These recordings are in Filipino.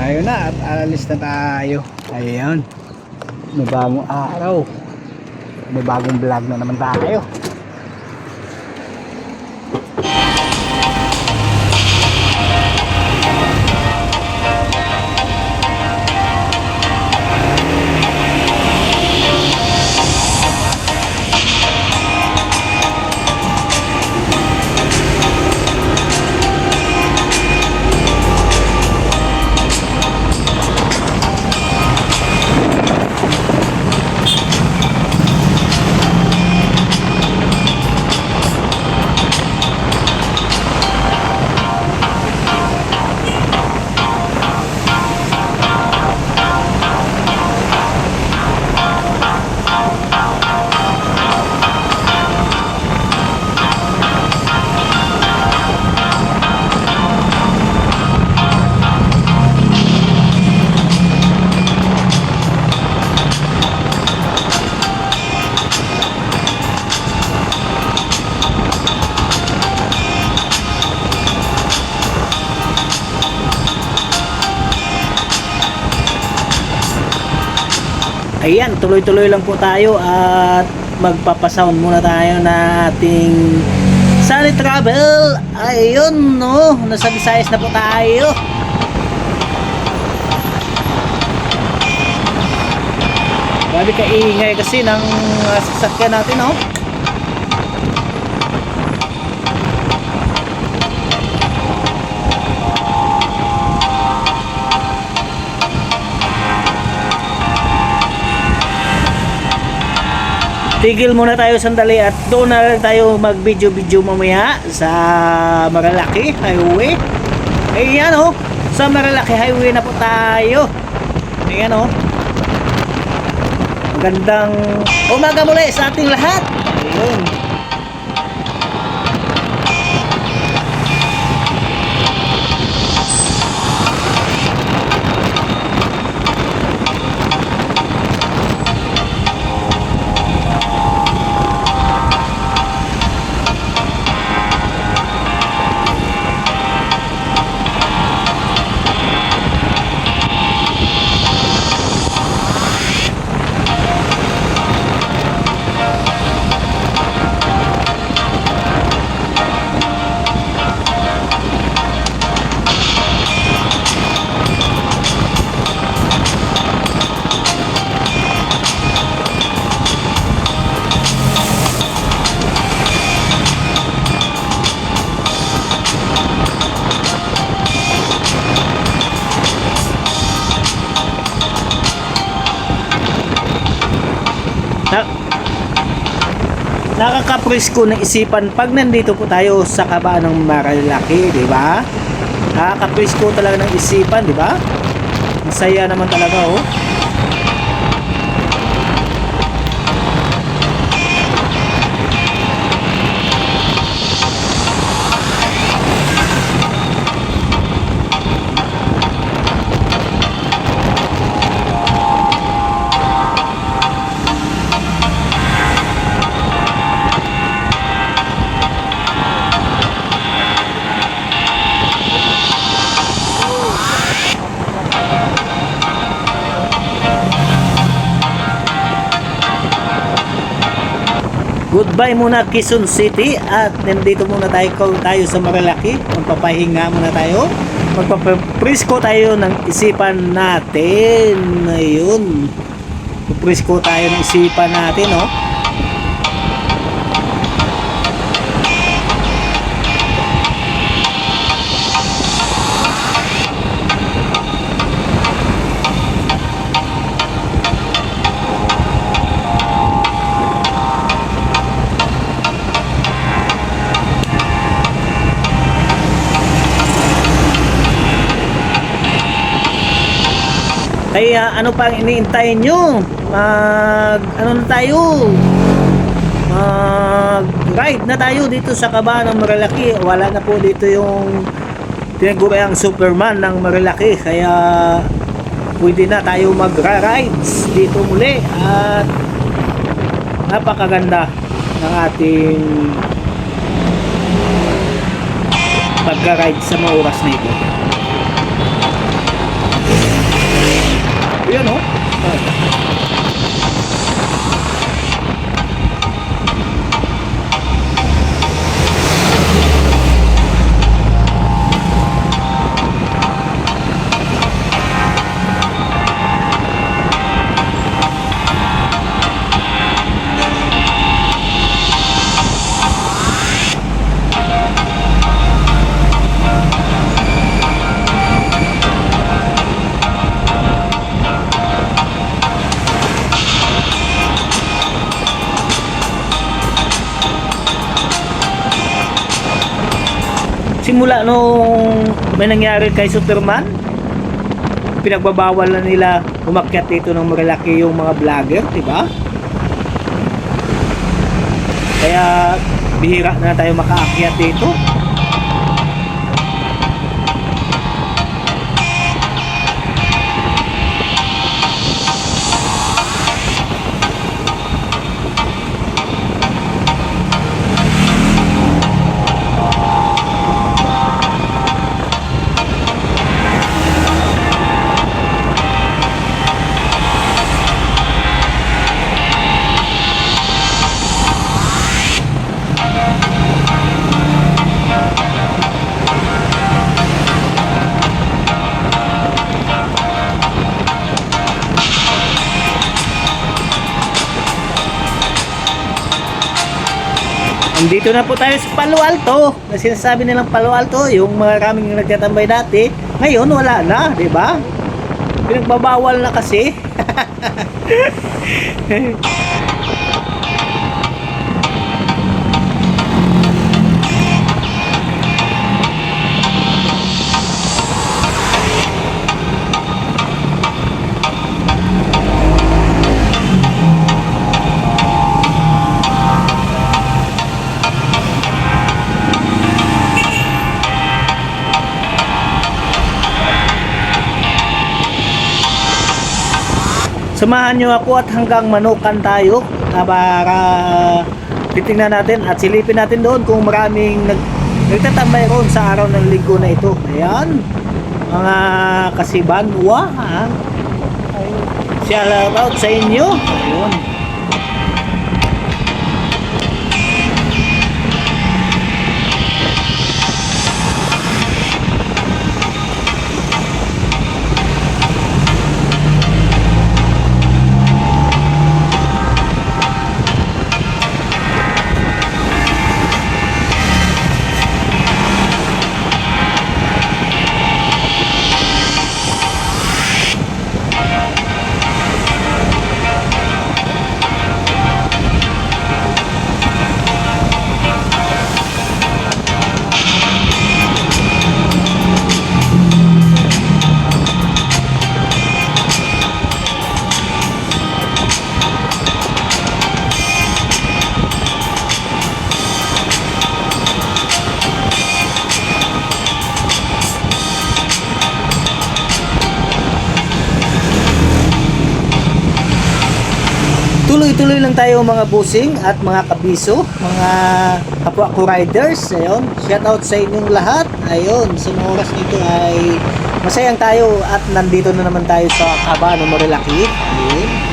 tayo na at alis na tayo. Ayan, may bagong araw, may bagong vlog na naman tayo. Ayan, tuloy-tuloy lang po tayo at magpapasound muna tayo na ating Sunny Travel. Ayun, no, nasa Visayas na po tayo. Grabe kaingay kasi ng sasakyan natin, no. Tigil muna tayo sandali at doon na lang tayo mag video mamaya sa Marilaki Highway. Ayan o, sa Marilaki Highway na po tayo. Ayan o, magandang umaga muli sa ating lahat. Ayun, nakaka-presko ng isipan pag nandito po tayo sa kabaan ng Marilaki, di ba? Nakaka-presko talaga ng isipan, di ba? Masaya naman talaga, oh. Goodbye muna Quezon City at nandito muna tayo sa Marilaki. Magpapahinga muna tayo. Magpapresko tayo ng isipan natin. Ayun. Presko tayo ng isipan natin, oh. Kaya ano pang iniintay nyo? Ano na tayo? Ride na tayo dito sa kabaan ng Marilaki. Wala na po dito yung tinaguriang Superman ng Marilaki. Kaya pwede na tayo magra-rides dito muli. At napakaganda ng ating pagka-ride sa mga oras na ito. simula nung may nangyari kay Superman, pinagbabawal na nila umakyat dito ng Marilaki yung mga vlogger, di ba? Kaya bihira na tayo makaakyat dito. Dito na po tayo sa Palo Alto. Na sinasabi nilang Palo Alto, yung maraming nagtatambay dati, ngayon wala na, di ba? Pinagbabawal na kasi. Samahan nyo ako at hanggang Manukan tayo para titingnan natin at silipin natin doon kung maraming nagtatambay roon sa araw ng linggo na ito. Ayan, mga kasibanwa, shout out sa inyo. Ayun. Tuloy-tuloy lang tayo mga busing at mga kabiso, mga kapwa ko riders. Ayun, shout out sa inyong lahat. Ayun, sa mga oras nito ay masayang tayo at nandito na naman tayo sa Kaba ng Marilaki. Ayun.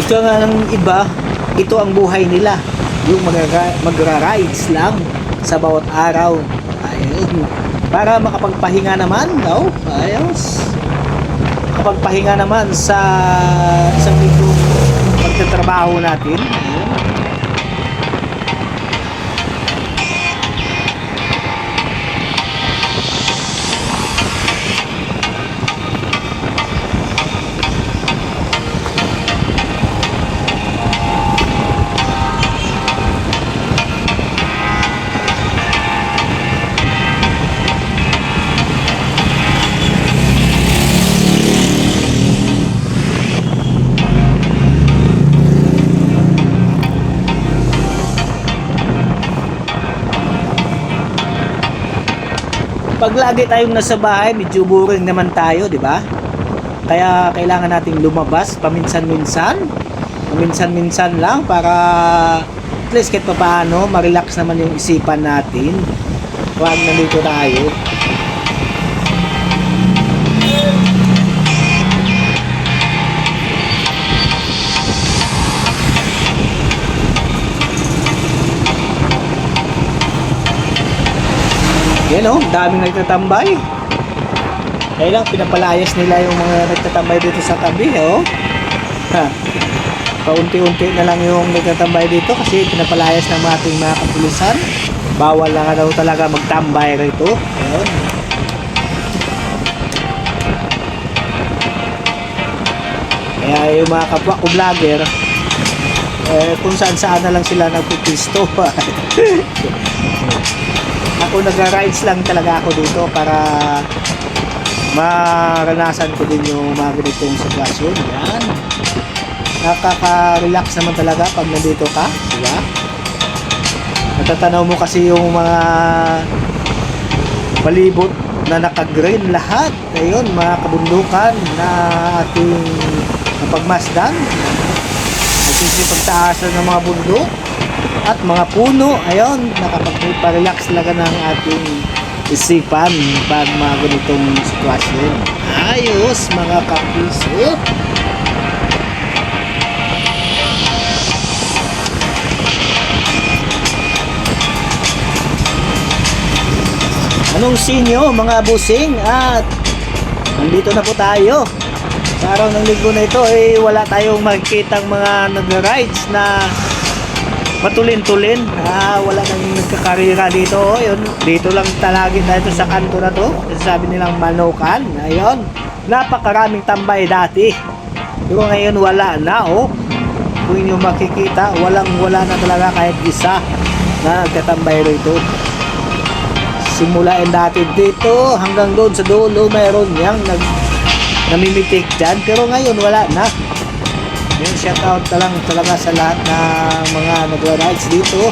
Ito nga ng iba, ito ang buhay nila. Yung magra-rides lang sa bawat araw. Ayun. Para makapagpahinga naman, no? Ayos. Makapagpahinga naman sa isang linggong pagtatrabaho natin. Ayun. Pag lagi tayong nasa bahay, medyo boring naman tayo, di ba? Kaya kailangan nating lumabas paminsan-minsan. Paminsan-minsan lang para at least kahit paano, ma-relax naman yung isipan natin. Wag nandito tayo. Yan oh, daming nagtatambay. Kaya lang, pinapalayas nila yung mga nagtatambay dito sa tabi, oh. Ha. Paunti-unti na lang yung nagtatambay dito kasi pinapalayas ng ating mga kapulisan. Bawal lang daw talaga magtambay rito. Ayun. Kaya yung mga kapwa ko vlogger, kung saan na lang sila nagpupisto. Ako nagra-rides lang talaga ako dito para maranasan ko din yung mga ganitong sitwasyon. Yan. Nakaka-relax naman talaga pag nandito ka, diba? Natatanaw mo kasi yung mga palibot na naka-green lahat. Ayun, mga kabundukan na ating napagmasdan. Nagsisipagtaasan ng mga bundok at mga puno. Ayun, nakapagpa-relax talaga ng ating isipan pag mga ganitong sitwasyon. Ayos mga kapiso. Anong sinyo mga busing? At nandito na po tayo. Sa araw ng linggo na ito wala tayong makikitang mga nagra-rides na matulin-tulin. Wala nang nagkakarira dito. Yun, dito lang talagin na ito sa kanto na to. Sabi nilang Manukan. Ayun, napakaraming tambay dati. Pero ngayon wala na, oh. Kung inyo makikita, wala na talaga kahit isa na nagtatambay rito. Simulain dati dito hanggang doon sa dulo mayroon yang namimitik dyan, pero ngayon wala na. Yung shout out na lang talaga sa lahat ng mga nagra-rides dito.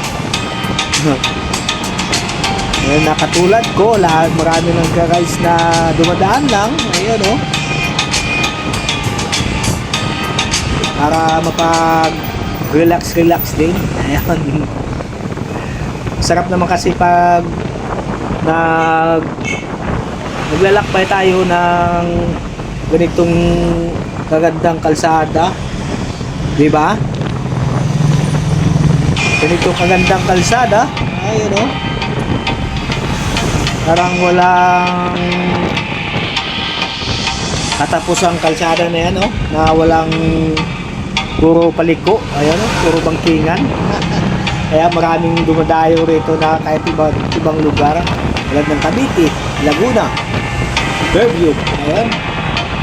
Ngayon nakatulad ko, lahat marami nagra-rides na dumadaan lang. Ayun oh, para mapag relax din. Ayan. Sarap naman kasi pag naglalakbay tayo ng ganitong kagandang kalsada, di ba? Ganito kagandang kalsada, ayun oh. Parang walang katapusang kalsada na yan oh, na walang puro paliko, ayun oh, puro bangkingan. Kaya maraming dumadayo rito na kahit ibang lugar, tulad ng Cavite, Laguna, Fairview, ayun,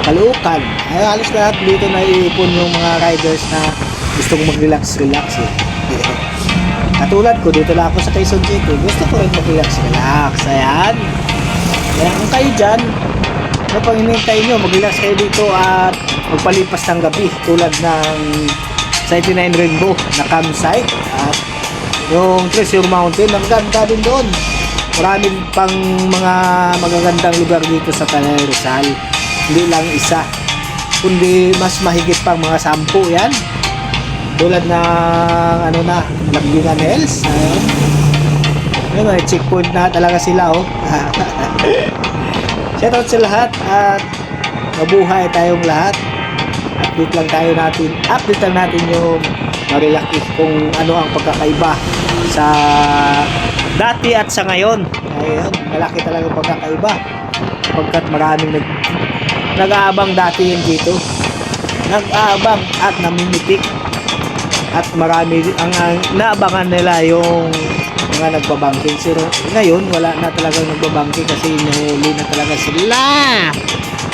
Caloocan. Ay halos lahat dito na iipon yung mga riders na gustong mag-relax eh. Katulad ko, dito lang ako sa Quezon City, gusto ko rin mag-relax. Ayan. Kaya kung kayo dyan, ano pang hinihintay nyo, mag-relax kayo dito at magpalipas ng gabi tulad ng 99 Rainbow na campsite at yung Treasure Mountain, ang ganda din doon. Marami pang mga magagandang lugar dito sa Tanay Rizal. Hindi lang isa, kundi mas mahigit pang mga 10 yan. Tulad ng Lambingan Hills. Ayun, may checkpoint na talaga sila oh. Shout out sa lahat at mabuhay tayong lahat. Update lang natin yung marilaki kung ano ang pagkakaiba sa dati at sa ngayon. Ayun, malaki talaga ang pagkakaiba sapagkat maraming nag-aabang dati yun dito, nag-aabang at namimitik, at marami ang naabangan nila yung mga nagbabangking. Pero ngayon wala na talagang nagbabangking kasi nahuli na talaga sila.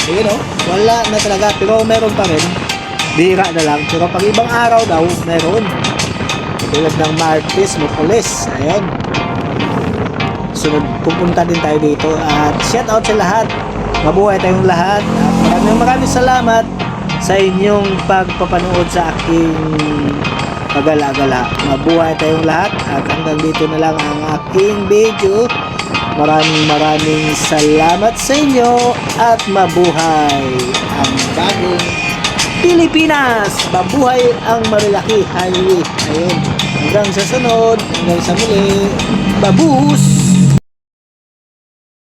Ayun oh, wala na talaga, pero meron pa rin, bihira na lang. Pero pag ibang araw daw meron, tulad ng Martes, Mikules. Ayun, sunod pupunta din tayo dito. At shout out sa lahat, mabuhay tayong lahat at maraming salamat sa inyong pagpapanood sa aking pagala-gala. Mabuhay tayong lahat at hanggang dito na lang ang aking video. Maraming salamat sa inyo at mabuhay ang bagong Pilipinas! Mabuhay ang Marilaki Highway. Ayun, hanggang sa sunod, hanggang sa muli. Babus!